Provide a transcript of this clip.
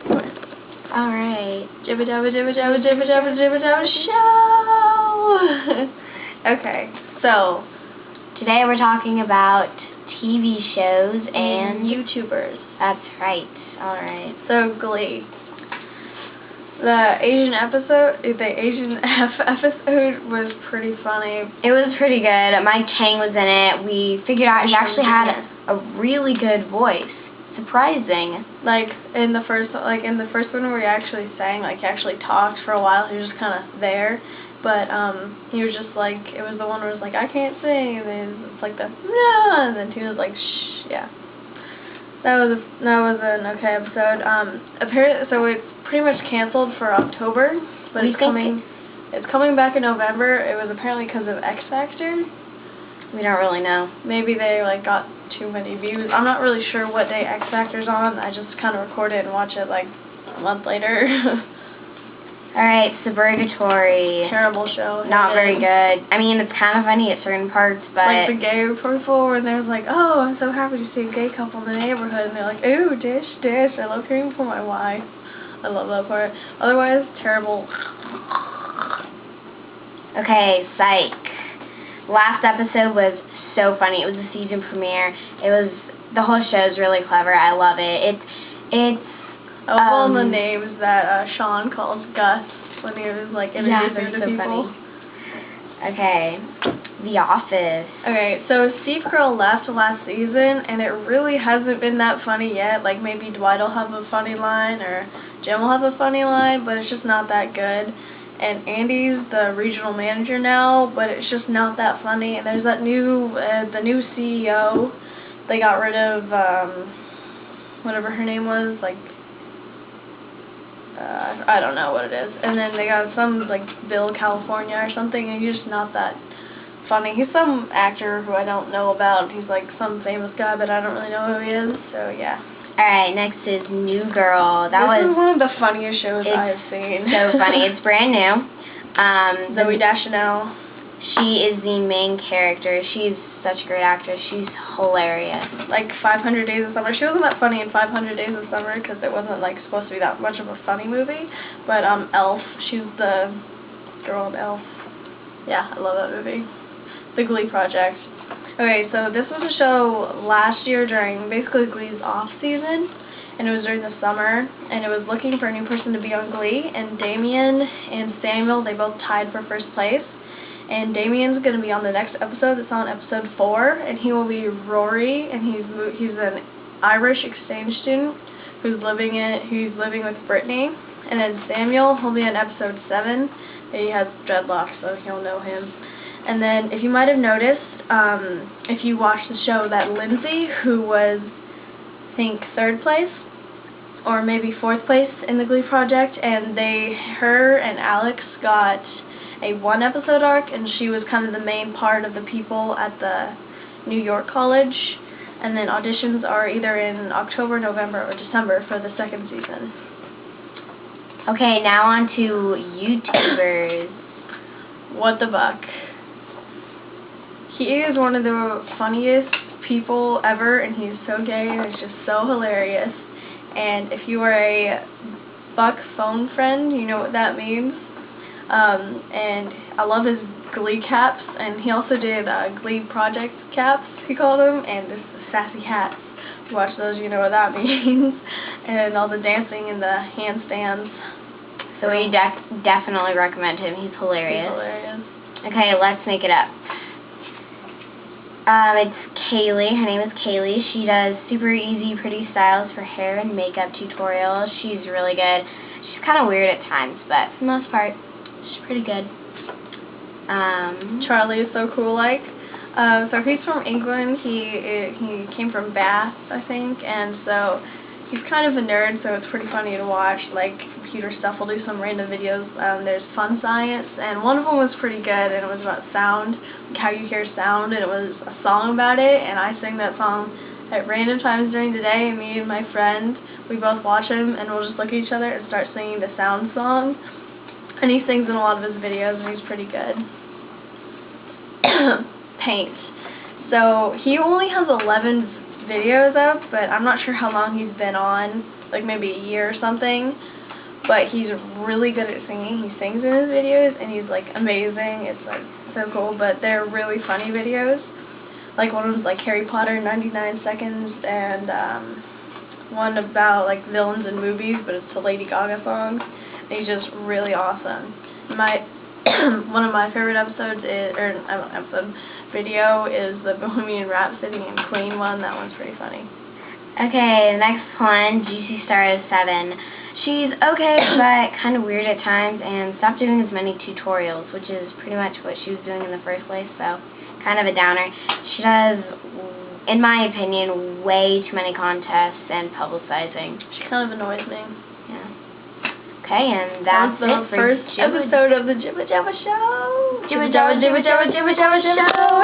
Alright. Jibbajabbashow! Okay, so today we're talking about TV shows and YouTubers. That's right. Alright. So, Glee. The Asian episode was pretty funny. It was pretty good. Mike Chang was in it. We figured out he actually had a really good voice. Surprising. Like in the first one where he actually sang, like he actually talked for a while. He was just kind of there, but he was just like, it was the one where it was like, I can't sing, and then it's like the no, and then he was like, shh, yeah. That was an okay episode. Apparently, so it's pretty much canceled for October, but it's coming back in November. It was apparently because of X Factor. We don't really know. Maybe they like got too many views. I'm not really sure what day X Factor's on. I just kind of record it and watch it like a month later. Alright, Suburgatory. Terrible show. Not very good. I mean, it's kind of funny at certain parts, but... Like the gay people where they're like, oh, I'm so happy to see a gay couple in the neighborhood. And they're like, ooh, dish, dish. I love hearing from my wife. I love that part. Otherwise, terrible. Okay, Psych. Last episode was so funny. It was a season premiere. The whole show is really clever. I love it. It's all the names that Sean calls Gus when he was like introducing the people. Funny. Okay, The Office. Okay, so Steve Carell left last season, and it really hasn't been that funny yet. Like maybe Dwight will have a funny line or Jim will have a funny line, but it's just not that good. And Andy's the regional manager now, but it's just not that funny. And there's that the new CEO. They got rid of whatever her name was, like I don't know what it is. And then they got some like Bill California or something, and he's just not that funny. He's some actor who I don't know about. He's like some famous guy, but I don't really know who he is. So yeah. Alright, next is New Girl. This is one of the funniest shows I have seen. So funny. It's brand new. Zoe Deschanel. She is the main character. She's such a great actress. She's hilarious. Like 500 Days of Summer. She wasn't that funny in 500 Days of Summer because it wasn't like supposed to be that much of a funny movie. But Elf. She's the girl in Elf. Yeah, I love that movie. The Glee Project. Okay, so this was a show last year during basically Glee's off season, and it was during the summer, and it was looking for a new person to be on Glee, and Damien and Samuel, they both tied for first place, and Damien's going to be on the next episode. It's on episode 4, and he will be Rory, and he's an Irish exchange student who's living with Brittany, and then Samuel, he'll be on episode 7, and he has dreadlocks, so you'll know him. And then, if you might have noticed, if you watched the show, that Lindsay, who was, I think, 3rd place, or maybe 4th place in the Glee Project, and her and Alex got a 1-episode arc, and she was kind of the main part of the people at the New York college, and then auditions are either in October, November, or December for the 2nd season. Okay, now on to YouTubers. What the buck? He is one of the funniest people ever, and he's so gay, and it's just so hilarious. And if you are a Buck phone friend, you know what that means. And I love his Glee caps, and he also did Glee Project caps, he called them, and this sassy hats. If you watch those, you know what that means. And all the dancing and the handstands. So we definitely recommend him. He's hilarious. He's hilarious. Okay, let's make it up. It's Kaylee. Her name is Kaylee. She does super easy, pretty styles for hair and makeup tutorials. She's really good. She's kind of weird at times, but for the most part, she's pretty good. Charlie is so cool. So he's from England. He came from Bath, I think, and so he's kind of a nerd. So it's pretty funny to watch, like computer stuff. We'll do some random videos. There's Fun Science, and one of them was pretty good, and it was about sound, like how you hear sound, and it was a song about it, and I sing that song at random times during the day, and me and my friend, we both watch him, and we'll just look at each other and start singing the sound song, and he sings in a lot of his videos, and he's pretty good. Paint. So he only has 11 videos up, but I'm not sure how long he's been on like maybe a year or something. But he's really good at singing. He sings in his videos, and he's like amazing. It's like so cool. But they're really funny videos. Like one was like Harry Potter 99 Seconds, and one about like villains in movies, but it's to Lady Gaga songs. And he's just really awesome. One of my favorite episodes video is the Bohemian Rhapsody and Queen one. That one's pretty funny. Okay, the next one, Juicy Star is 7. She's okay, but kind of weird at times, and stopped doing as many tutorials, which is pretty much what she was doing in the first place, so kind of a downer. She does, in my opinion, way too many contests and publicizing. She kind of annoys me. Yeah. Okay, and that's the it for first episode of the Jibba Jabba Show. Jibba Jabba Show.